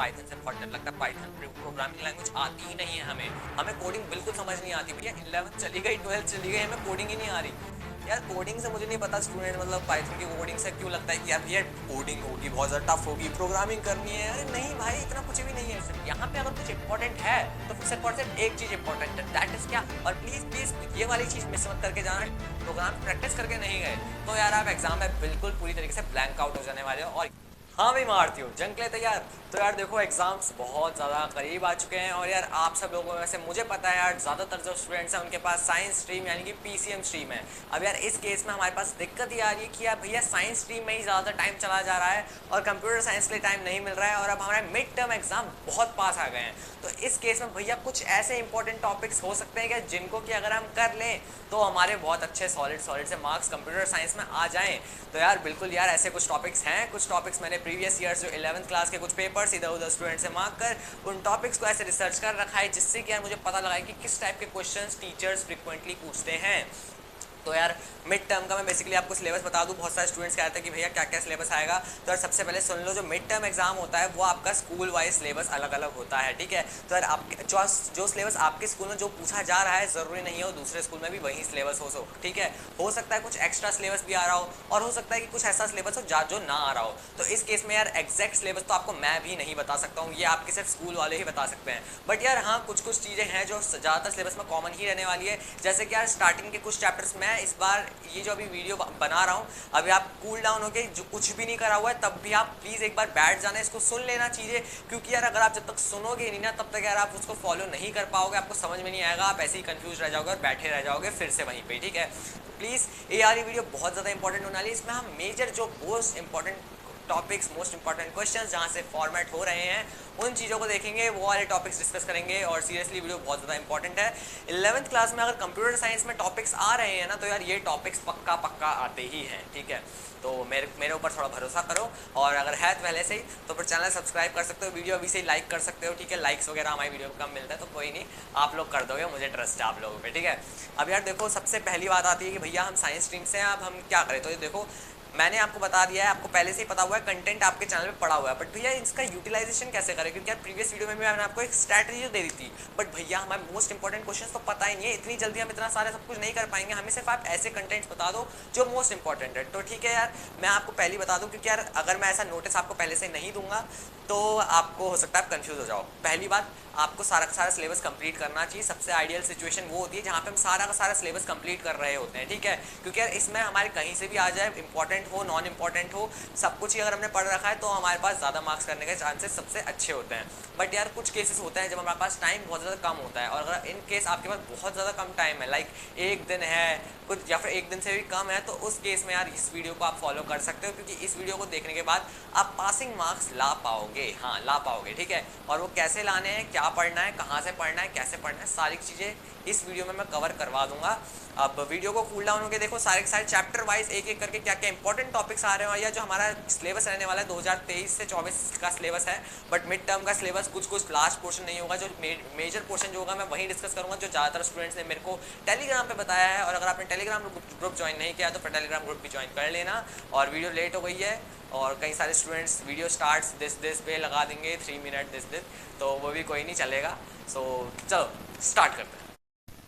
Python से बहुत डर लगता है, पाइथन प्रोग्रामिंग लैंग्वेज आती ही नहीं है हमें कोडिंग बिल्कुल समझ नहीं आती। भैया 11th चली गई, 12th चली गई, हमें कोडिंग ही नहीं आ रही यार। कोडिंग से मुझे नहीं पता स्टूडेंट मतलब पाइथन की कोडिंग से क्यों लगता है कि यार भैया कोडिंग होगी बहुत ज़्यादा टफ होगी, प्रोग्रामिंग करनी है। अरे नहीं भाई, इतना कुछ भी नहीं है। सिर्फ यहाँ पे अगर कुछ इंपॉर्टेंट है तो सिर्फ और सिर्फ एक चीज़ इंपॉर्टेंट है, दैट इज क्या। और प्लीज़ प्लीज़ ये वाली चीज़ मिस मत करके जाना, प्रोग्राम प्रैक्टिस करके नहीं गए तो यार आप एग्जाम में बिल्कुल पूरी तरीके से ब्लैंक आउट हो जाने वाले हो। और हाँ भी मारती हूँ जंग के लिए तैयार। तो यार देखो एग्जाम्स बहुत ज़्यादा करीब आ चुके हैं और यार आप सब लोगों में से मुझे पता है यार ज़्यादातर जो स्टूडेंट्स हैं उनके पास साइंस स्ट्रीम यानी कि पीसीएम स्ट्रीम है। अब यार इस केस में हमारे पास दिक्कत ये आ रही है कि यार भैया साइंस स्ट्रीम में ही ज़्यादा टाइम चला जा रहा है और कंप्यूटर साइंस के लिए टाइम नहीं मिल रहा है और अब हमारे मिड टर्म एग्जाम बहुत पास आ गए हैं। तो इस केस में भैया कुछ ऐसे इंपॉर्टेंट टॉपिक्स हो सकते हैं कि जिनको कि अगर हम कर लें तो हमारे बहुत अच्छे सॉलिड से मार्क्स कंप्यूटर साइंस में आ जाएं। तो यार बिल्कुल यार ऐसे कुछ टॉपिक्स हैं, कुछ टॉपिक्स मैंने प्रीवियस ईयर्स जो 11th क्लास के कुछ पेपर्स इधर उधर स्टूडेंट से मार्क कर उन टॉपिक्स को ऐसे रिसर्च कर रखा है जिससे कि यार मुझे पता लगा है कि किस टाइप के क्वेश्चंस टीचर्स फ्रिक्वेंटली पूछते हैं। तो यार मिड टर्म का मैं बेसिकली आपको सिलेबस बता दूं। बहुत सारे स्टूडेंट्स कह रहे थे कि भैया क्या क्या सिलेबस आएगा। तो यार सबसे पहले सुन लो, जो मिड टर्म एग्जाम होता है वो आपका स्कूल वाइज सिलेबस अलग अलग होता है, ठीक है। तो यार आपके जो सिलेबस आपके स्कूल में जो पूछा जा रहा है ज़रूरी नहीं हो दूसरे स्कूल में भी वही सिलेबस हो, ठीक है। हो सकता है कुछ एक्स्ट्रा सिलेबस भी आ रहा हो और हो सकता है कि कुछ ऐसा सिलेबस हो जो ना आ रहा हो। तो इस केस में यार एग्जैक्ट सिलेबस तो आपको मैं भी नहीं बता सकता हूँ, ये आपके सिर्फ स्कूल वाले ही बता सकते हैं। बट यार हाँ, कुछ कुछ चीज़ें हैं जो ज़्यादातर सिलेबस में कॉमन ही रहने वाली है। जैसे कि यार स्टार्टिंग के कुछ चैप्टर्स में इस बार ये जो अभी वीडियो बना रहा हूँ, अभी आप कूल डाउन होके जो कुछ भी नहीं करा हुआ है तब भी आप प्लीज़ एक बार बैठ जाना, इसको सुन लेना चीज़ें। क्योंकि यार अगर आप जब तक सुनोगे नहीं ना तब तक यार आप उसको फॉलो नहीं कर पाओगे, आपको समझ में नहीं आएगा, आप ऐसे ही कंफ्यूज रह जाओगे और बैठे रह जाओगे फिर से वहीं पे, ठीक है। तो प्लीज़ ये वाली वीडियो बहुत ज़्यादा इंपॉर्टेंट होने वाली है। इसमें हम मेजर जो most important topics, most important questions जहाँ से फॉर्मेट हो रहे हैं उन चीज़ों को देखेंगे, वो वाले टॉपिक्स डिस्कस करेंगे। और सीरियसली वीडियो बहुत ज़्यादा इंपॉर्टेंट है। 11th क्लास में अगर कंप्यूटर साइंस में टॉपिक्स आ रहे हैं ना तो यार ये टॉपिक्स पक्का पक्का आते ही हैं, ठीक है। तो मेरे ऊपर थोड़ा भरोसा करो और अगर है तो पहले से ही तो फिर चैनल सब्सक्राइब कर सकते हो, वीडियो अभी से ही लाइक कर सकते हो, ठीक है। लाइक्स वगैरह हमारी वीडियो को कम मिलता है तो कोई नहीं, आप लोग कर दोगे, मुझे ट्रस्ट है आप लोगों पे, ठीक है। अब यार देखो सबसे पहली बात आती है कि भैया हम साइंस स्ट्रीम से हैं, अब हम क्या करें। तो ये देखो मैंने आपको बता दिया है, आपको पहले से ही पता हुआ है, कंटेंट आपके चैनल पे पड़ा हुआ है। बट भैया इसका यूटिलाइजेशन कैसे करें, क्योंकि यार प्रीवियस वीडियो में भी मैंने आपको एक स्ट्रैटेजी दे दी थी। बट भैया हमें मोस्ट इंपॉर्टेंट क्वेश्चन तो पता ही नहीं है, इतनी जल्दी हम इतना सारा सब कुछ नहीं कर पाएंगे। हमें सिर्फ आप ऐसे कंटेंट्स बता दो जो मोस्ट इंपॉर्टेंट है। तो ठीक है यार, मैं आपको पहले बता दूँ, क्योंकि यार अगर मैं ऐसा नोटिस आपको पहले से नहीं दूंगा तो आपको हो सकता है आप कंफ्यूज हो जाओ। पहली बात, आपको सारा का सारा सिलेबस कंप्लीट करना चाहिए। सबसे आइडियल सिचुएशन वो होती है जहाँ पे हम सारा का सारा सिलेबस कंप्लीट कर रहे होते हैं, ठीक है। क्योंकि यार इसमें हमारे कहीं से भी आ जाए, इंपॉर्टेंट हो नॉन इंपॉर्टेंट हो, सब कुछ ही अगर हमने पढ़ रखा है तो हमारे पास ज़्यादा मार्क्स करने के चांसेस सबसे अच्छे होते हैं। बट यार कुछ केसेस होते हैं जब हमारे पास टाइम बहुत ज़्यादा कम होता है, और अगर इन केस आपके पास बहुत ज़्यादा कम टाइम है, लाइक एक दिन है कुछ या फिर एक दिन से भी कम है, तो उस केस में यार इस वीडियो को आप फॉलो कर सकते हो। क्योंकि इस वीडियो को देखने के बाद आप पासिंग मार्क्स ला पाओगे, हाँ ला पाओगे, ठीक है। और वो कैसे लाने हैं, क्या पढ़ना है, कहाँ से पढ़ना है, कैसे पढ़ना है, सारी चीज़ें इस वीडियो में मैं कवर करवा दूंगा। अब वीडियो को कूल डाउन होकर देखो, सारे के सारे चैप्टर वाइज एक एक करके क्या क्या इंपॉर्टेंट टॉपिक्स आ रहे हैं, या जो हमारा सिलेबस रहने वाला है 2023 से 24 का सिलेबस है। बट मिड टर्म का सिलेबस कुछ लास्ट पोर्शन नहीं होगा, जो मेजर पोर्शन जो होगा मैं वहीं डिस्कस करूंगा, जो ज़्यादातर स्टूडेंट्स ने मेरे को टेलीग्राम पे बताया है। और अगर आपने टेलीग्राम ग्रुप ज्वाइन नहीं किया तो फिर टेलीग्राम ग्रुप भी ज्वाइन कर लेना। और वीडियो लेट हो गई है और कई सारे स्टूडेंट्स वीडियो स्टार्ट्स दिस पे लगा देंगे 3 मिनट दिस, तो वो भी कोई नहीं चलेगा। सो चलो स्टार्ट करते हैं।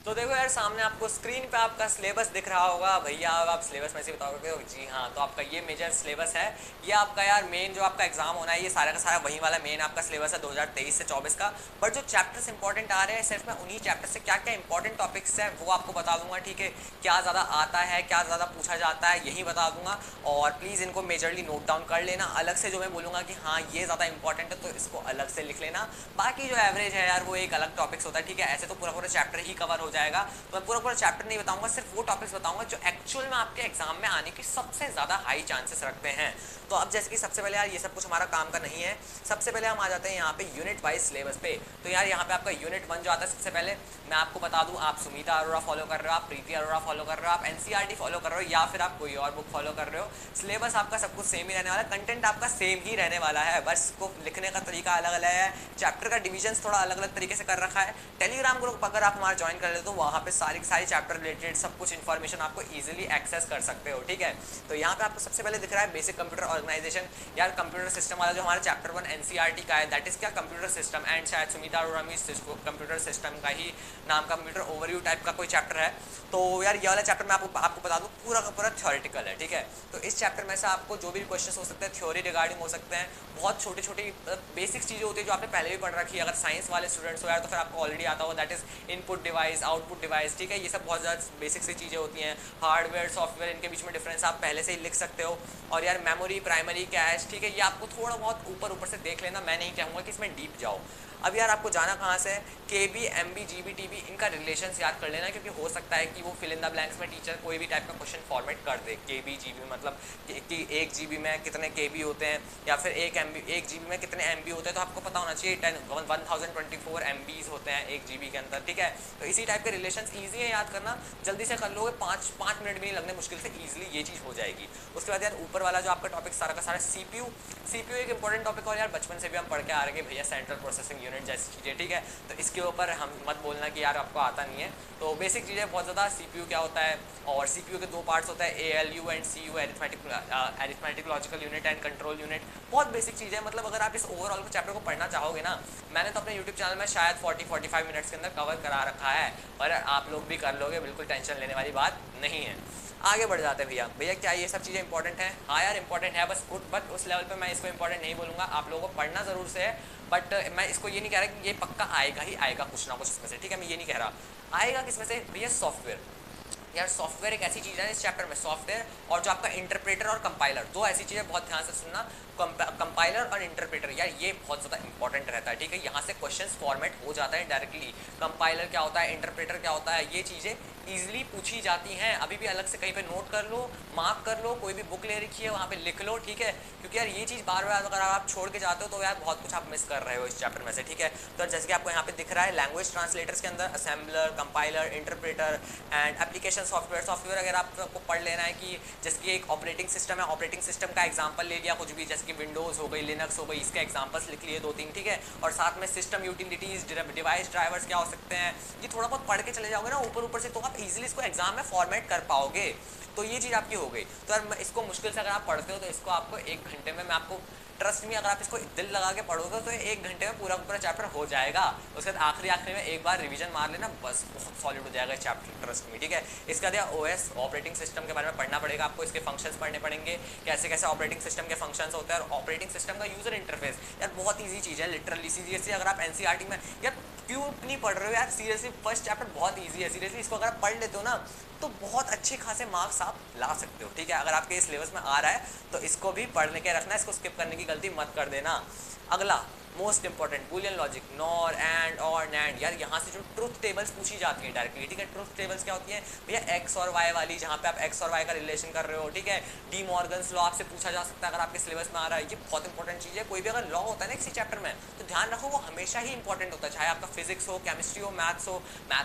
तो देखो यार सामने आपको स्क्रीन पे आपका सिलेबस दिख रहा होगा। भैया अब आप सिलेबस में से बताओगे जी हाँ, तो आपका ये मेजर सिलेबस है। ये आपका यार मेन जो आपका एग्जाम होना है, ये सारा का सारा वही वाला मेन आपका सिलेबस है 2023 से 24 का। बट जो चैप्टर्स इंपॉर्टेंट आ रहे हैं, सिर्फ मैं उन्हीं चैप्टर से क्या क्या इंपॉर्टेंट टॉपिक्स हैं वो आपको बता दूंगा, ठीक है। क्या ज़्यादा आता है, क्या ज़्यादा पूछा जाता है, यही बता दूंगा। और प्लीज़ इनको मेजरली नोट डाउन कर लेना। अलग से जो मैं बोलूँगा कि हाँ ये ज़्यादा इंपॉर्टेंट है तो इसको अलग से लिख लेना। बाकी जो एवरेज है यार वो एक अलग टॉपिक्स होता है, ठीक है। ऐसे तो पूरा पूरा चैप्टर ही कवर हो जाएगा, तो मैं पूरा चैप्टर नहीं बताऊंगा, सिर्फ वो टॉपिक्स बताऊंगा जो एक्चुअल में आपके एग्जाम में आने की सबसे ज़्यादा हाई चांसेस रखते हैं। तो अब जैसे कि सबसे पहले यार ये सब कुछ हमारा काम का नहीं है, सबसे पहले हम आ जाते हैं यहाँ पे यूनिट वाइज सिलेबस पे। तो यार यहाँ पे आपका यूनिट 1 जो आता है, सबसे पहले मैं आपको बता दूँ, आप सुमिता अरोड़ा फॉलो कर रहे हो, आप प्रीति अरोड़ा फॉलो कर रहे हो, आप एनसीईआरटी फॉलो कर रहे हो, या फिर आप कोई और बुक फॉलो कर रहे हो, सिलेबस आपका सब कुछ सेम ही रहने वाला है, कंटेंट आपका सेम ही रहने वाला है, बस को लिखने का तरीका अलग अलग है, चैप्टर का डिवीजन थोड़ा अलग अलग तरीके से कर रखा है। टेलीग्राम ग्रुप अगर आप हमारा ज्वाइन कर लेते तो वहाँ पे सारी चैप्टर रिलेटेड सब कुछ इन्फॉर्मेशन आपको इजीली एक्सेस कर सकते हो, ठीक है। तो यहाँ पे आपको सबसे पहले दिख रहा है बेसिक कंप्यूटर ऑर्गेनाइजेशन। यार कंप्यूटर सिस्टम वाला जो हमारा चैप्टर 1 एनसीईआरटी का है, दैट इज क्या कंप्यूटर सिस्टम, एंड शायद सुमिता अरोड़ा में कंप्यूटर सिस्टम का ही नाम का कंप्यूटर ओवरव्यू टाइप का कोई चैप्टर है। तो यार ये वाला चैप्टर मैं आपको बता दूँ पूरा का पूरा थ्योरेटिकल है, ठीक है। तो इस चैप्टर में से आपको जो भी क्वेश्चन हो सकते हैं थ्योरी रिगार्डिंग हो सकते हैं, बहुत छोटी छोटी बेसिक चीज़ें होती है जो आपने पहले भी पढ़ रखी है। अगर साइंस वाले स्टूडेंट्स हो यार तो फिर आपको ऑलरेडी आता हो, that is input device, output device, ठीक है। ये सब बहुत ज़्यादा बेसिक सी चीज़ें होती हैं। हार्डवेयर सॉफ्टवेयर इनके बीच में डिफरेंस आप पहले से ही लिख सकते हो। और यार मेमोरी, प्राइमरी, कैश, ठीक है, ये आपको थोड़ा बहुत ऊपर से देख लेना, मैं नहीं चाहूँगा कि इसमें डीप जाओ। अब यार आपको जाना कहाँ से है, KB, MB, GB, TB, इनका रिलेशंस याद कर लेना, क्योंकि हो सकता है कि वो फिल इन द ब्लैंक्स में टीचर कोई भी टाइप का क्वेश्चन फॉर्मेट कर दे। KB, GB मतलब कि 1 GB में कितने KB होते हैं, या फिर 1 GB में कितने MB होते हैं, तो आपको पता होना चाहिए 1024 MBs होते हैं 1 GB के अंदर, ठीक है। तो इसी टाइप के रिलेशंस ईजी है याद करना, जल्दी से कर लोगे, 5 मिनट भी नहीं लगने मुश्किल से, ईजिली ये चीज़ हो जाएगी। उसके बाद यार ऊपर वाला जो आपका टॉपिक सारा का सारा CPU एक इंपॉर्टेंट टॉपिक, और यार बचपन से भी हम पढ़ के आ रहे हैं भैया सेंट्रल प्रोसेसिंग यूनिट जैसी चीज़ें, ठीक है। तो इसके ऊपर हम मत बोलना कि यार आपको आता नहीं है। तो बेसिक चीज़ें बहुत ज़्यादा, CPU क्या होता है, और CPU के 2 पार्ट्स होता है, ALU and CU, arithmetic logical unit and control unit. बहुत बेसिक चीज़ है, मतलब अगर आप इस ओवरऑल चैप्टर को पढ़ना चाहोगे ना, मैंने तो अपने यूट्यूब चैनल में शायद 40-45 मिनट्स के अंदर कवर करा रखा है, और आप लोग भी कर लोगे, बिल्कुल टेंशन लेने वाली बात नहीं है। आगे बढ़ जाते हैं भैया क्या ये सब चीज़ें इंपॉर्टेंट हैं? हाँ यार इंपॉर्टेंट है, बट उस लेवल पे मैं इसको इंपॉर्टेंट नहीं बोलूँगा। आप लोगों को पढ़ना ज़रूर से है, बट मैं इसको ये नहीं कह रहा कि ये पक्का आएगा ही आएगा कुछ ना कुछ इसमें से, ठीक है। मैं ये नहीं कह रहा आएगा किसमें से भैया, सॉफ्टवेयर। यार सॉफ्टवेयर एक ऐसी चीज़ है इस चैप्टर में, सॉफ्टवेयर और जो आपका इंटरप्रेटर और कंपाइलर, 2 ऐसी चीज़ें बहुत ध्यान से सुनना। कंपाइलर और इंटरप्रेटर यार ये बहुत ज़्यादा इंपॉर्टेंट रहता है, ठीक है। यहाँ से क्वेश्चंस फॉर्मेट हो जाता है डायरेक्टली। कंपाइलर क्या होता है, इंटरप्रेटर क्या होता है, ये चीज़ें ईजिली पूछी जाती हैं। अभी भी अलग से कहीं पे नोट कर लो, मार्क कर लो, कोई भी बुक ले रखी है वहाँ पे लिख लो, ठीक है। क्योंकि यार ये चीज़ बार बार अगर आप छोड़ के जाते हो तो यार बहुत कुछ आप मिस कर रहे हो इस चैप्टर में से, ठीक है। तो जैसे कि आपको यहाँ पे दिख रहा है लैंग्वेज ट्रांसलेटर्स के अंदर assembler, compiler, interpreter and application software अगर आपको पढ़ लेना है कि जैसे कि एक ऑपरेटिंग सिस्टम है, ऑपरेटिंग सिस्टम का एग्जांपल ले लिया कुछ भी, जैसे कि विंडोज़ हो गई, लिनक्स हो गई, इसके एग्जांपल्स लिख लिए 2-3, ठीक है। और साथ में सिस्टम यूटिलिटीज़, डिवाइस ड्राइवर्स क्या हो सकते हैं, ये थोड़ा बहुत पढ़ के चले जाओगे ना ऊपर से, तो आप इजीली इसको एग्जाम में फॉर्मेट कर पाओगे। तो ये चीज़ आपकी हो गई। तो यार इसको मुश्किल से अगर आप पढ़ते हो तो इसको आपको 1 घंटे में, मैं आपको ट्रस्ट में, अगर आप इसको दिल लगा के पढ़ोगे तो 1 घंटे में पूरा चैप्टर हो जाएगा। उसके बाद आखिरी में एक बार रिवीजन मार लेना, बस बहुत सॉलिड हो जाएगा चैप्टर, ट्रस्ट में, ठीक है। इसका दिया OS ऑपरेटिंग सिस्टम के बारे में पढ़ना पड़ेगा आपको, इसके फंक्शंस पढ़ने पड़ेंगे, कैसे कैसे ऑपरेटिंग सिस्टम के फंक्शंस होते हैं, और ऑपरेटिंग सिस्टम का यूजर इंटरफेस यार बहुत ईजी चीज़ है लिटरली। सीरियसली अगर आप NCERT में यार क्यों नहीं पढ़ रहे हो यार, सीरियसली फर्स्ट चैप्टर बहुत ईजी है, सीरियसली इसको अगर आप पढ़ लेते हो ना तो बहुत अच्छे खासे मार्क्स आप ला सकते हो, ठीक है। अगर आपके इस सिलेबस में आ रहा है तो इसको भी पढ़ने के रखना, इसको स्किप करने की गलती मत कर देना। अगला most important Boolean logic, nor, and, और, नैंड। यार यहाँ से जो ट्रुथ टेबल्स पूछी जाती हैं डायरेक्टली, ठीक है। ट्रुथ टेबल्स क्या होती हैं भैया, एक्स और वाई वाली, जहाँ पे आप एक्स और वाई का रिलेशन कर रहे हो, ठीक है। डी मॉर्गन्स लॉ आपसे पूछा जा सकता है अगर आपके सिलेबस में आ रहा है, ये बहुत इंपॉर्टेंट चीज़ है। कोई भी अगर लॉ होता है ना किसी चैप्टर में तो ध्यान रखो वो हमेशा ही इंपॉर्टेंट होता है, चाहे आपका फिजिक्स हो, केमिस्ट्री हो, मैथ्स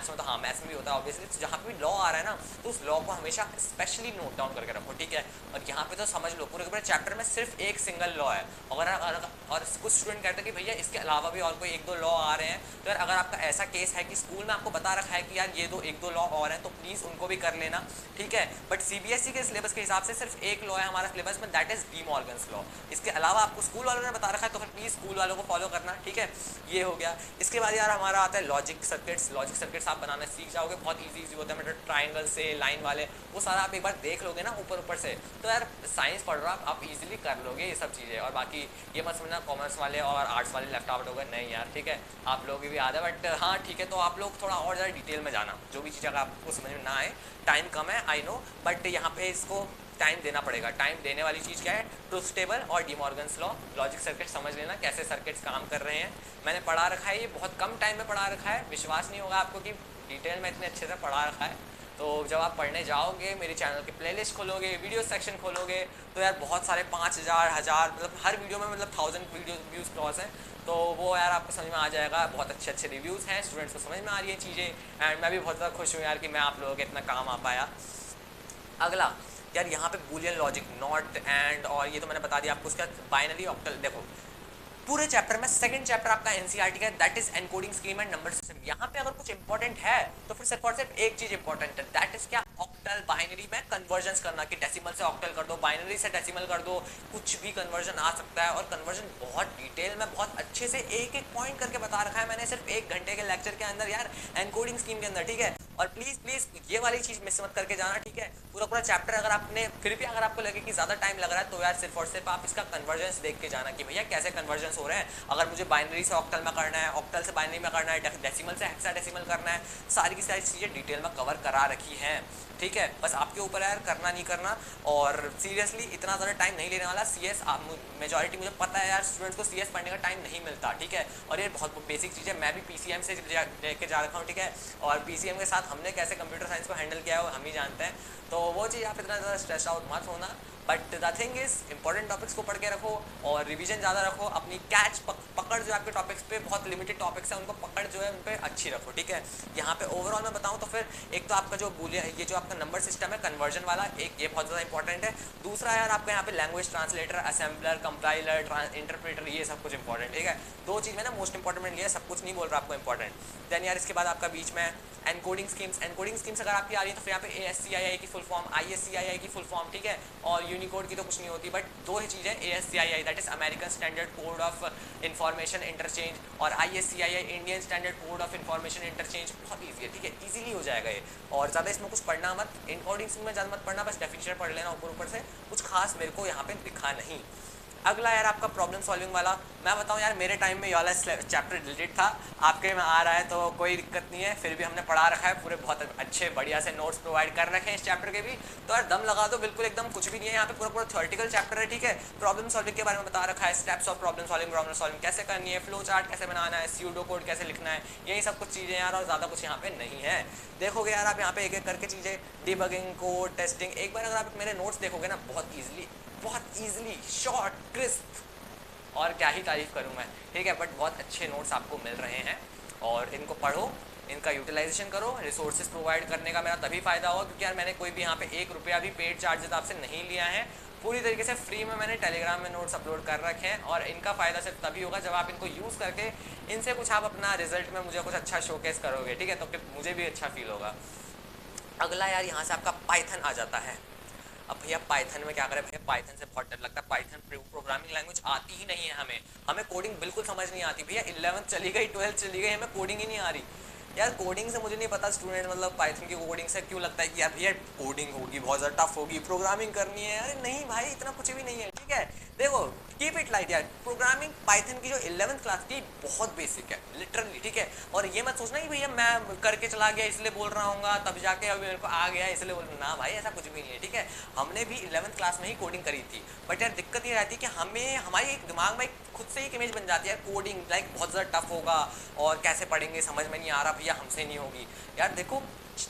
में तो हाँ मैथ्स में भी होता है ऑब्वियसली। तो जहाँ पे भी लॉ आ रहा है ना तो उस लॉ को हमेशा स्पेशली नोट डाउन करके रखो, ठीक है। और यहाँ पे तो समझ लो पूरे चैप्टर में सिर्फ एक सिंगल लॉ है। और कुछ स्टूडेंट कहते हैं कि भैया इसके अलावा और कोई 1-2 लॉ आ रहे हैं, तो यार अगर आपका ऐसा केस है कि स्कूल में आपको बता रखा है कि यार ये 1-2 लॉ और हैं तो प्लीज़ उनको भी कर लेना, ठीक है। बट CBSE के सिलेबस के हिसाब से सिर्फ एक लॉ है हमारा सिलेबस में, that is D Morgan's law. इसके अलावा आपको स्कूल वालों ने बता रखा है तो फिर प्लीज़ स्कूल वालों को फॉलो करना, ठीक है। ये हो गया। इसके बाद यार हमारा आता है लॉजिक सर्किट्स आप बनाना सीख जाओगे, बहुत ईजी होता है, मतलब ट्राइंगल से लाइन वाले वो सारा आप एक बार देख लोगे ना ऊपर से, तो यार साइंस पढ़ रहे हो आप ईजिली कर लोगे ये सब चीज़ें। और बाकी ये मत समझना कॉमर्स वाले और आर्ट्स वाले लेफ्ट आउट हो गए, नहीं यार, ठीक है। आप लोगों की भी याद है, बट हाँ ठीक है। तो आप लोग थोड़ा और ज़्यादा डिटेल में जाना, जो भी चीज़ अगर आपको समझ में ना आए, टाइम कम है आई नो, बट यहाँ पे इसको टाइम देना पड़ेगा। टाइम देने वाली चीज़ क्या है, ट्रुथ टेबल और D Morgan's law, logic circuit समझ लेना कैसे सर्किट्स काम कर रहे हैं। मैंने पढ़ा रखा है, ये बहुत कम टाइम में पढ़ा रखा है, विश्वास नहीं होगा आपको कि डिटेल में इतने अच्छे से पढ़ा रखा है। तो जब आप पढ़ने जाओगे, मेरे चैनल की प्लेलिस्ट खोलोगे, वीडियो सेक्शन खोलोगे, तो यार बहुत सारे 5000 1000 मतलब हर वीडियो में मतलब 1000 वीडियो व्यूज़ क्रॉस हैं, तो वो यार आपको समझ में आ जाएगा। बहुत अच्छे रिव्यूज़ हैं, स्टूडेंट्स को समझ में आ रही है चीज़ें, एंड मैं भी बहुत ज़्यादा खुश हूँ यार कि मैं आप लोगों के इतना काम आ पाया। अगला यार यहाँ पे बूलियन लॉजिक, नॉट, एंड, और ये तो मैंने बता दिया आपको। उसका बाइनरी ऑक्टल, देखो पूरे चैप्टर में सेकंड चैप्टर आपका एनसीईआरटी का है, that is encoding scheme and number system. यहाँ पे अगर कुछ इंपॉर्टेंट है तो फिर सिर्फ और सिर्फ एक चीज इंपॉर्टेंट है, दैट इज क्या, ऑक्टल बाइनरी में कन्वर्जन करना, कि डेसिमल से ऑक्टल कर दो, बाइनरी से डेसिमल कर दो, कुछ भी कन्वर्जन आ सकता है। और कन्वर्जन बहुत डिटेल में बहुत अच्छे से एक एक पॉइंट करके बता रखा है मैंने सिर्फ 1 घंटे के लेक्चर के अंदर यार, एनकोडिंग स्कीम के अंदर, ठीक है। और प्लीज प्लीज ये वाली चीज मिस मत करके जाना, ठीक है। पूरा पूरा चैप्टर अगर आपने फिर भी अगर आपको लगे कि ज्यादा टाइम लग रहा है तो यार सिर्फ और सिर्फ आप इसका कन्वर्जेंस देख के जाना कि भैया कैसे कन्वर्जेंस हो रहे हैं। अगर मुझे बाइनरी से ऑक्टल में करना है, ऑक्टल से बाइनरी में करना है, डेसिमल से हेक्साडेसिमल करना है, सारी की सारी चीजें डिटेल में कवर करा रखी हैं, ठीक है। बस आपके ऊपर है यार करना नहीं करना। और सीरियसली इतना ज़्यादा टाइम नहीं लेने वाला। सीएस मेजॉरिटी मुझे पता है यार स्टूडेंट्स को सीएस पढ़ने का टाइम नहीं मिलता, ठीक है। और ये बहुत बेसिक चीज़ है, मैं भी पीसीएम से लेके जा रखा हूँ, ठीक है। और पीसीएम के साथ हमने कैसे कंप्यूटर साइंस को हैंडल किया है वो हम ही जानते हैं। तो वो चीज़ आप इतना ज़्यादा स्ट्रेस आउट मत होना, but the thing is important topics को पढ़ के रखो और रिवीजन ज़्यादा रखो। अपनी कैच पकड़ जो आपके टॉपिक्स पे बहुत लिमिटेड टॉपिक्स है उनको पकड़ जो है उन पर अच्छी रखो, ठीक है। यहाँ पे ओवरऑल मैं बताऊँ तो फिर एक तो आपका जो बोलिए ये जो आपका नंबर सिस्टम है कन्वर्जन वाला, एक ये बहुत ज़्यादा इंपॉर्टेंट है। दूसरा यार आपका यहाँ पे language translator, assembler, compiler, interpreter, ये सब कुछ इंपॉर्टेंट, ठीक है। 2 चीज़ मैंने मोस्ट इंपॉर्टेंट में लिया, सब कुछ नहीं बोल रहा आपको इंपॉर्टेंट। देन यार इसके बाद आपका बीच में एनकोडिंग स्कीम्स, एनकोडिंग स्कीम्स अगर आपकी आ रही है तो फिर यहाँ पे ASCII की फुल फॉर्म, ISCII की फुल फॉर्म, ठीक है। और यूनिकोड की तो कुछ नहीं होती, बट 2 ही चीज़ें, ASCII that is American standard code of information interchange, और ISCII Indian standard code of information interchange. बहुत ईजी है, ठीक है, ईजिली हो जाएगा ये। और ज़्यादा इसमें कुछ पढ़ना मत, एनकोडिंग में ज़्यादा मत पढ़ना, बस डेफिनेशन पढ़ लेना ऊपर ऊपर से, कुछ खास मेरे को यहाँ पे दिखा नहीं। अगला यार आपका प्रॉब्लम सॉल्विंग वाला, मैं बताऊं यार मेरे टाइम में ये वाला चैप्टर डिलीट था, आपके में आ रहा है तो कोई दिक्कत नहीं है, फिर भी हमने पढ़ा रखा है, पूरे बहुत अच्छे बढ़िया से नोट्स प्रोवाइड कर रखे हैं इस चैप्टर के भी। तो यार दम लगा दो, बिल्कुल एकदम कुछ भी नहीं है यहाँ पे, पूरा पूरा थ्योरेटिकल चैप्टर है, ठीक है। प्रॉब्लम सॉल्विंग के बारे में बता रखा है, स्टेप्स ऑफ प्रॉब्लम सॉल्विंग कैसे करनी है, फ्लो चार्ट कैसे बनाना है, स्यूडो कोड कैसे लिखना है, यही सब कुछ चीज़ें यार, और ज़्यादा कुछ यहाँ पे नहीं है। देखोगे यार आप यहाँ पे एक एक करके चीज़ें, डिबगिंग, कोड, टेस्टिंग, एक बार अगर आप मेरे नोट्स देखोगे ना, बहुत ईजिली शॉर्ट क्रिस्प, और क्या ही तारीफ करूँ मैं, ठीक है। बट बहुत अच्छे नोट्स आपको मिल रहे हैं और इनको पढ़ो, इनका यूटिलाइजेशन करो। रिसोर्सेज प्रोवाइड करने का मेरा तभी फ़ायदा होगा क्योंकि यार मैंने कोई भी यहाँ पे 1 रुपया भी पेड चार्जेस आपसे नहीं लिया है, पूरी तरीके से फ्री में मैंने टेलीग्राम में नोट्स अपलोड कर रखे हैं। और इनका फ़ायदा सिर्फ तभी होगा जब आप इनको यूज़ करके इनसे कुछ आप अपना रिजल्ट में मुझे कुछ अच्छा शोकेस करोगे, ठीक है, तो फिर मुझे भी अच्छा फील होगा। अगला यार यहाँ से आपका पाइथन आ जाता है। अब भैया पाइथन में क्या करें, भैया पाइथन से बहुत डर लगता है, पाइथन प्रोग्रामिंग लैंग्वेज आती ही नहीं है हमें कोडिंग बिल्कुल समझ नहीं आती भैया। 11th चली गई, 12th चली गई, हमें कोडिंग ही नहीं आ रही यार। कोडिंग से मुझे नहीं पता स्टूडेंट मतलब पाइथन की कोडिंग से क्यों लगता है कि यार भैया कोडिंग होगी बहुत ज़्यादा टफ होगी, प्रोग्रामिंग करनी है। अरे नहीं भाई, इतना कुछ भी नहीं है, ठीक है। देखो कीप इट लाइट यार, प्रोग्रामिंग पाइथन की जो 11th क्लास की बहुत बेसिक है लिटरली, ठीक है। और ये मत सोचना कि भैया मैं करके चला गया इसलिए बोल रहा हूँ तब जाके अभी मेरे को आ गया इसलिए बोल, ना भाई ऐसा कुछ भी नहीं है, ठीक है। हमने भी 11th क्लास में ही कोडिंग करी थी, बट यार दिक्कत ये रहती है कि हमें हमारी एक दिमाग में खुद से एक इमेज बन जाती है कोडिंग लाइक बहुत ज़्यादा टफ होगा और कैसे पढ़ेंगे समझ में नहीं आ रहा भैया, हमसे नहीं होगी। यार देखो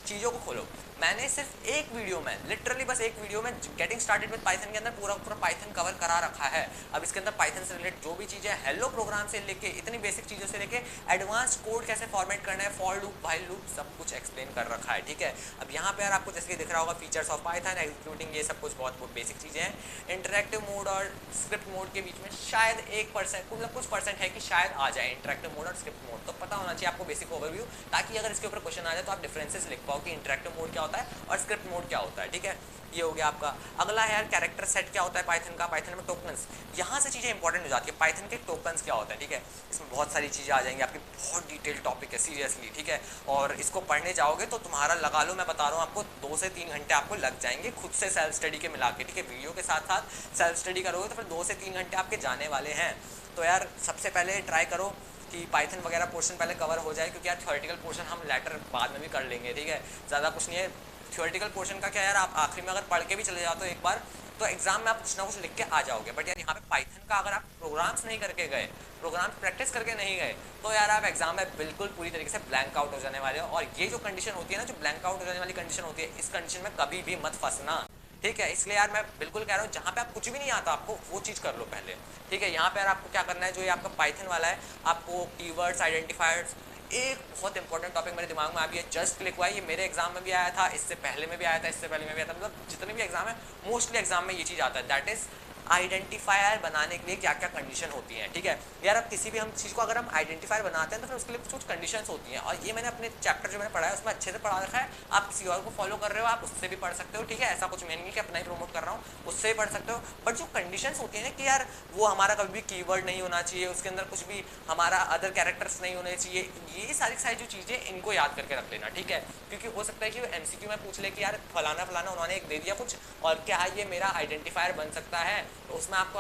चीज़ों को खोलो, मैंने सिर्फ एक वीडियो में, लिटरली बस एक वीडियो में गेटिंग स्टार्टेड विद पाइथन के अंदर पूरा पाइथन कवर करा रखा है। अब इसके अंदर पाइथन से रिलेटेड जो भी चीज़ें, हेलो प्रोग्राम से लेके इतनी बेसिक चीज़ों से लेके एडवांस कोड कैसे फॉर्मेट करना है, फॉर लूप, व्हाइल लूप, सब कुछ एक्सप्लेन कर रखा है, ठीक है। अब यहाँ पे यार आपको जैसे कि दिख रहा होगा फीचर्स ऑफ पाइथन, एग्जीक्यूटिंग, ये सब कुछ बहुत बेसिक चीज़ें हैं। इंटरेक्टिव मोड और स्क्रिप्ट मोड के बीच में शायद 1% मतलब कुछ परसेंट है कि शायद आ जाए इंटरेक्टिव मोड और स्क्रिप्ट मोड, तो पता होना चाहिए आपको बेसिक ओवरव्यू, ताकि अगर इसके ऊपर क्वेश्चन आ जाए तो आप डिफरेंसेस लिख पाओ कि इंटरेक्टिव मोड क्या होता है और स्क्रिप्ट मोड क्या होता है, ठीक है। ये हो गया आपका। अगला है यार कैरेक्टर सेट क्या होता है पाइथन का, पाइथन में टोकन्स, यहाँ से चीज़ें इंपॉर्टेंट हो जाती है। पाइथन के टोकन्स क्या होता है, ठीक है, इसमें बहुत सारी चीज़ें आ जाएंगी आपकी, बहुत डिटेल टॉपिक है सीरियसली, ठीक है। और इसको पढ़ने जाओगे तो तुम्हारा लगा लो, मैं बता रहा हूँ आपको 2 से 3 घंटे आपको लग जाएंगे खुद से सेल्फ स्टडी के मिला के, ठीक है। वीडियो के साथ साथ सेल्फ स्टडी करोगे तो फिर 2 से 3 घंटे आपके जाने वाले हैं। तो यार सबसे पहले ट्राई करो कि पाइथन वगैरह पोर्शन पहले कवर हो जाए, क्योंकि यार थ्योरेटिकल पोर्शन हम लेटर बाद में भी कर लेंगे, ठीक है। ज़्यादा कुछ नहीं है थ्योरेटिकल पोर्शन का, क्या यार आप आखिरी में अगर पढ़ के भी चले जाते हो एक बार तो एग्जाम में आप कुछ ना कुछ लिख के आ जाओगे। बट यार यहाँ पे पाइथन का अगर आप प्रोग्राम्स नहीं करके गए, प्रोग्राम्स प्रैक्टिस करके नहीं गए, तो यार आप एग्जाम में बिल्कुल पूरी तरीके से ब्लैंक आउट हो जाने वाले हो। और ये जो कंडीशन होती है ना, जो ब्लैंक आउट हो जाने वाली कंडीशन होती है, इस कंडीशन में कभी भी मत फंसना, ठीक है। इसलिए यार मैं बिल्कुल कह रहा हूँ जहाँ पे आप कुछ भी नहीं आता आपको वो चीज़ कर लो पहले, ठीक है। यहाँ पे यार आपको क्या करना है, जो ये आपका पाइथन वाला है, आपको कीवर्ड्स, आइडेंटिफायर्स, एक बहुत इंपॉर्टेंट टॉपिक मेरे दिमाग में अभी जस्ट क्लिक हुआ है, ये मेरे एग्जाम में भी आया था, इससे पहले में भी आया था, इससे पहले में भी आया था, मतलब जितने भी एग्जाम है मोस्टली एग्जाम में ये चीज़ आता है, दैट इज आइडेंटिफायर बनाने के लिए क्या क्या कंडीशन होती हैं, ठीक है यार। अब किसी भी हम चीज़ को अगर हम आइडेंटिफायर बनाते हैं तो फिर उसके लिए कुछ कंडीशंस होती हैं, और ये मैंने अपने चैप्टर जो मैंने पढ़ा है उसमें अच्छे से पढ़ा रखा है। आप किसी और को फॉलो कर रहे हो आप उससे भी पढ़ सकते हो, ठीक है, ऐसा कुछ मैं नहीं कि अपना ही प्रमोट कर रहा हूँ, उससे भी पढ़ सकते हो। बट जो कंडीशंस होती हैं कि यार वो हमारा कभी भी कीवर्ड नहीं होना चाहिए, उसके अंदर कुछ भी हमारा अदर कैरेक्टर्स नहीं होने चाहिए, ये सारी जो चीज़ें इनको याद करके रख लेना, ठीक है। क्योंकि हो सकता है कि वो MCQ में पूछ ले कि यार फलाना फलाना उन्होंने एक दे दिया कुछ, और क्या ये मेरा आइडेंटिफायर बन सकता है, तो उसमें आपको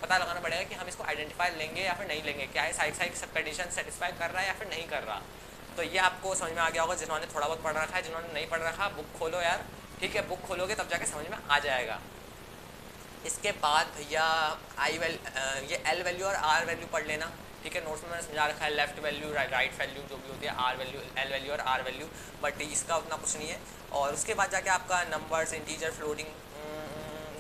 पता लगाना पड़ेगा कि हम इसको आइडेंटिफाई लेंगे या फिर नहीं लेंगे, क्या है साइड सब कंडीशन सेटिस्फाई कर रहा है या फिर नहीं कर रहा। तो ये आपको समझ में आ गया होगा जिन्होंने थोड़ा बहुत पढ़ रखा है। जिन्होंने नहीं पढ़ रखा बुक खोलो यार, ठीक है, बुक खोलोगे तब जाके समझ में आ जाएगा। इसके बाद भैया ये L वैल्यू और R वैल्यू पढ़ लेना, ठीक है। नोट्स में मैंने समझा रखा है लेफ्ट वैल्यू राइट वैल्यू जो भी होती है, R वैल्यू L वैल्यू और R वैल्यू, बट इसका उतना कुछ नहीं है। और उसके बाद जाके आपका numbers, integer, floating,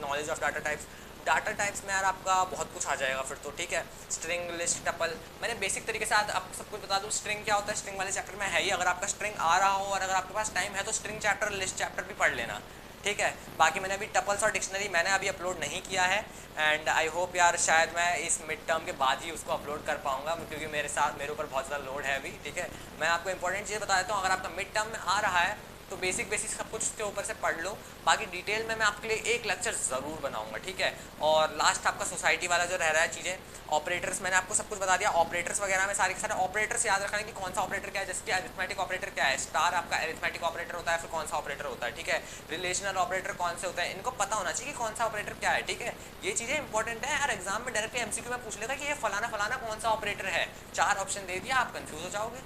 knowledge of data types में यार आपका बहुत कुछ आ जाएगा फिर तो, ठीक है। स्ट्रिंग, लिस्ट, टपल, मैंने बेसिक तरीके से आपको सब कुछ बता दूँ। स्ट्रिंग क्या होता है स्ट्रिंग वाले चैप्टर में है ही, अगर आपका स्ट्रिंग आ रहा हो और अगर आपके पास टाइम है तो स्ट्रिंग चैप्टर, लिस्ट चैप्टर भी पढ़ लेना, ठीक है। बाकी मैंने अभी टपल्स और डिक्शनरी मैंने अभी अपलोड नहीं किया है, एंड आई होप यार शायद मैं इस मिड टर्म के बाद ही उसको अपलोड कर पाऊंगा, क्योंकि मेरे ऊपर बहुत ज़्यादा लोड है अभी, ठीक है। मैं आपको इंपॉर्टेंट चीज़ बता देता हूँ, अगर आपका मिड टर्म में आ रहा है तो बेसिक सब कुछ उसके ऊपर से पढ़ लो। बाकी डिटेल में मैं आपके लिए एक लेक्चर ज़रूर बनाऊंगा, ठीक है। और लास्ट आपका सोसाइटी वाला जो रह रहा है चीज़ें, ऑपरेटर्स मैंने आपको सब कुछ बता दिया। ऑपरेटर्स वगैरह में सारे के सारे ऑपरेटर्स याद रखना कि कौन सा ऑपरेटर क्या है, जैसे कि अरिथमेटिक ऑपरेटर क्या है, स्टार आपका अरिथमेटिक ऑपरेटर होता है, फिर कौन सा ऑपरेटर होता है, ठीक है। रिलेशनल ऑपरेटर कौन से होते हैं, इनको पता होना चाहिए कि कौन सा ऑपरेटर क्या है, ठीक है। ये चीज़ें इंपॉर्टेंट है यार, एग्जाम में डायरेक्टली MCQ में पूछ लेगा कि ये फलाना फलाना कौन सा ऑपरेटर है, 4 ऑप्शन दे दिया, आप कंफ्यूज हो जाओगे,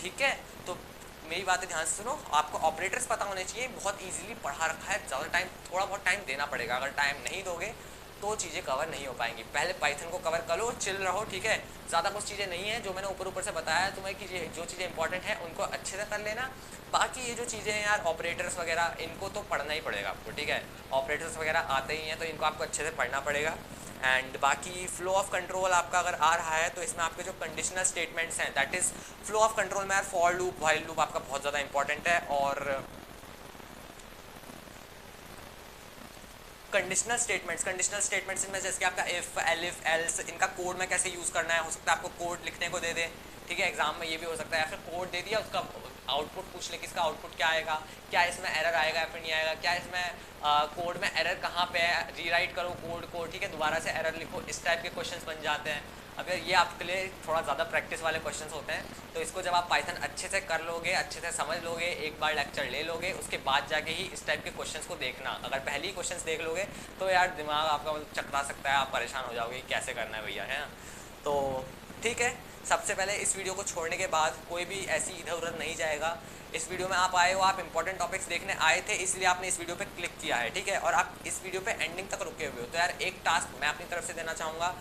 ठीक है। तो मेरी बातें ध्यान से सुनो, आपको ऑपरेटर्स पता होने चाहिए, बहुत इजीली पढ़ा रखा है, ज़्यादा टाइम, थोड़ा बहुत टाइम देना पड़ेगा, अगर टाइम नहीं दोगे तो चीज़ें कवर नहीं हो पाएंगी। पहले पाइथन को कवर कर लो, चिल रहो, ठीक है। ज़्यादा कुछ चीज़ें नहीं है जो मैंने ऊपर से बताया तुम्हें कि जो चीज़ें इंपॉर्टेंट है उनको अच्छे से कर लेना। बाकी ये जो चीज़ें हैं यार ऑपरेटर्स वगैरह, इनको तो पढ़ना ही पड़ेगा आपको, ठीक है। ऑपरेटर्स वगैरह आते ही हैं तो इनको आपको अच्छे से पढ़ना पड़ेगा। एंड बाकी फ्लो ऑफ कंट्रोल आपका अगर आ रहा है तो इसमें आपके जो कंडीशनल स्टेटमेंट्स हैं, that is flow of control में यार फॉर लूप, व्हाइल लूप आपका बहुत ज़्यादा इंपॉर्टेंट है। और कंडीशनल स्टेटमेंट्स में जैसे कि आपका इफ, एलिफ, एल्स, इनका कोड में कैसे यूज़ करना है, हो सकता है आपको कोड लिखने को दे दे, ठीक है, एग्जाम में ये भी हो सकता है, या फिर कोड दे दिया उसका आउटपुट पूछ ले कि इसका आउटपुट क्या आएगा, क्या इसमें एरर आएगा या फिर नहीं आएगा, क्या इसमें कोड में एरर कहाँ पे है, रीराइट करो कोड को, ठीक है, दोबारा से एरर लिखो, इस टाइप के क्वेश्चंस बन जाते हैं। अब यार ये आपके लिए थोड़ा ज़्यादा प्रैक्टिस वाले क्वेश्चंस होते हैं, तो इसको जब आप पाइथन अच्छे से कर लोगे, अच्छे से समझ लोगे, एक बार लेक्चर ले लोगे, उसके बाद जाके ही इस टाइप के क्वेश्चंस को देखना। अगर पहले ही क्वेश्चंस देख लोगे तो यार दिमाग आपका चकरा सकता है, आप परेशान हो जाओगे कैसे करना है भैया, है ना। तो ठीक है, सबसे पहले इस वीडियो को छोड़ने के बाद कोई भी ऐसी इधर उधर नहीं जाएगा। इस वीडियो में आप आए हो, आप इंपॉर्टेंट टॉपिक्स देखने आए थे, इसलिए आपने इस वीडियो पे क्लिक किया है, ठीक है, और आप इस वीडियो पे एंडिंग तक रुके हुए हो। तो यार एक टास्क मैं अपनी तरफ से देना चाहूँगा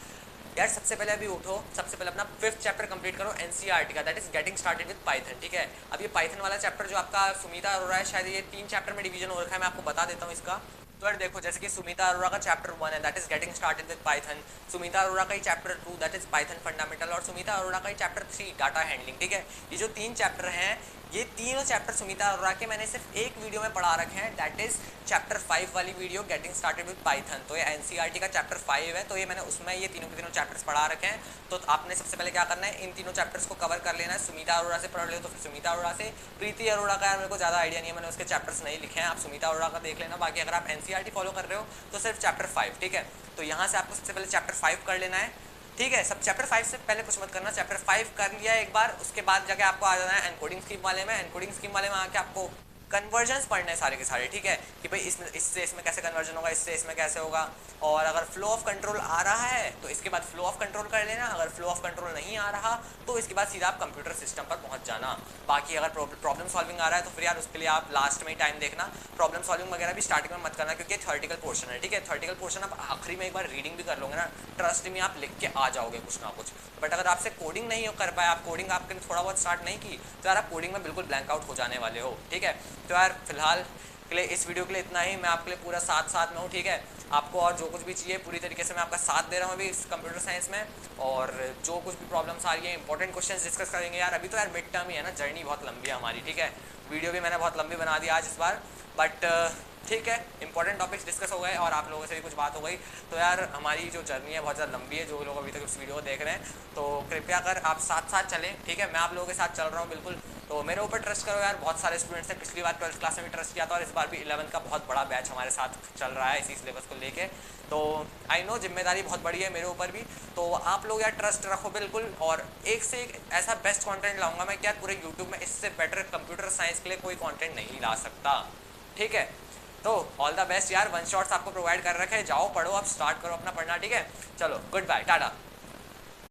यार, सबसे पहले अभी उठो, सबसे पहले अपना 5th चैप्टर कंप्लीट करो NCERT का, that is getting started with Python, ठीक है। अब ये पाइथन वाला चैप्टर जो आपका सुमिता अरोड़ा है, शायद ये 3 चैप्टर में डिवीजन हो रखा है, मैं आपको बता देता हूँ इसका। तो यार देखो, जैसे कि सुमिता अरोड़ा का चैप्टर 1 है, that is getting started with Python. Sumita Arora का ही chapter 2 that is Python fundamental, और सुमिता अरोड़ा का ही चैप्टर 3 डाटा हैंडलिंग, ठीक है। ये जो 3 चैप्टर हैं, ये तीनों चैप्टर सुमिता अरोड़ा के मैंने सिर्फ एक वीडियो में पढ़ा रखे हैं, दैट इज चैप्टर 5 वाली video getting started with Python. तो ये NCERT का चैप्टर 5 है, तो ये मैंने उसमें ये तीनों के तीनों चैप्टर्स पढ़ा रखे हैं। तो आपने सबसे पहले क्या करना है, इन तीनों चैप्टर्स को कवर कर लेना है। सुमिता अरोड़ा से पढ़ लो तो फिर सुमिता अरोड़ा से, प्रीति अरोड़ा का यार मेरे को ज़्यादा आइडिया नहीं है, मैंने उसके चैप्टर्स नहीं लिखे हैं, आप सुमिता अरोड़ा का देख लेना। बाकी अगर आप NCERT फॉलो कर रहे हो तो सिर्फ चैप्टर 5, ठीक है। तो यहाँ से आपको सबसे पहले चैप्टर 5 कर लेना है, ठीक है। सब चैप्टर 5 से पहले कुछ मत करना, चैप्टर 5 कर लिया एक बार, उसके बाद जाके आपको आ जाना है एनकोडिंग स्कीम वाले में। एनकोडिंग स्कीम वाले में आके आपको कन्वर्जन्स पढ़ने हैं सारे के सारे, ठीक है, कि भाई इससे इसमें कैसे कन्वर्जन होगा, इससे इसमें कैसे होगा। और अगर फ्लो ऑफ कंट्रोल आ रहा है तो इसके बाद फ्लो ऑफ कंट्रोल कर लेना, अगर फ्लो ऑफ कंट्रोल नहीं आ रहा तो इसके बाद सीधा आप कंप्यूटर सिस्टम पर पहुंच जाना। बाकी अगर प्रॉब्लम सॉल्विंग आ रहा है तो फिर यार उसके लिए आप लास्ट में ही टाइम देखना, प्रॉब्लम सॉल्विंग वगैरह भी स्टार्टिंग में मत करना, क्योंकि थ्योरेटिकल पोर्शन है, ठीक है। थ्योरेटिकल पोर्शन आप आखिरी में एक बार रीडिंग भी कर लोगे ना, ट्रस्ट में आप लिख के आ जाओगे कुछ ना कुछ। बट अगर आपसे कोडिंग नहीं कर पाए, आप कोडिंग आपके थोड़ा बहुत स्टार्ट नहीं की, तो यार आप कोडिंग में बिल्कुल ब्लैंक आउट हो जाने वाले हो, ठीक है। तो यार फिलहाल के लिए, इस वीडियो के लिए इतना ही। मैं आपके लिए पूरा साथ में हूँ, ठीक है। आपको और जो कुछ भी चाहिए पूरी तरीके से मैं आपका साथ दे रहा हूँ अभी इस कंप्यूटर साइंस में। और जो कुछ भी प्रॉब्लम्स आ रही है, इंपॉर्टेंट क्वेश्चन डिस्कस करेंगे यार। अभी तो यार मिड टर्म ही है ना, जर्नी बहुत लंबी है हमारी, ठीक है। वीडियो भी मैंने बहुत लंबी बना दी आज इस बार, बट ठीक है, इंपॉर्टेंट टॉपिक्स डिस्कस हो गए और आप लोगों से भी कुछ बात हो गई। तो यार हमारी जो जर्नी है बहुत ज़्यादा लंबी है, जो लोग अभी तक इस वीडियो को देख रहे हैं, तो कृपया कर आप साथ चलें, ठीक है। मैं आप लोगों के साथ चल रहा हूँ बिल्कुल, तो मेरे ऊपर ट्रस्ट करो यार। बहुत सारे स्टूडेंट्स ने पिछली बार 12th क्लास में भी ट्रस्ट किया था और इस बार भी 11th का बहुत बड़ा बैच हमारे साथ चल रहा है इसी सिलेबस को लेके। तो आई नो जिम्मेदारी बहुत बड़ी है मेरे ऊपर भी, तो आप लोग यार ट्रस्ट रखो बिल्कुल। और एक से एक ऐसा बेस्ट कंटेंट लाऊंगा मैं, क्या पूरे यूट्यूब में इससे बेटर कंप्यूटर साइंस के लिए कोई कंटेंट नहीं ला सकता, ठीक है। तो ऑल द बेस्ट यार, वन शॉट्स आपको प्रोवाइड कर रखे हैं, जाओ पढ़ो, अब स्टार्ट करो अपना पढ़ना, ठीक है। चलो गुड बाय, टाटा।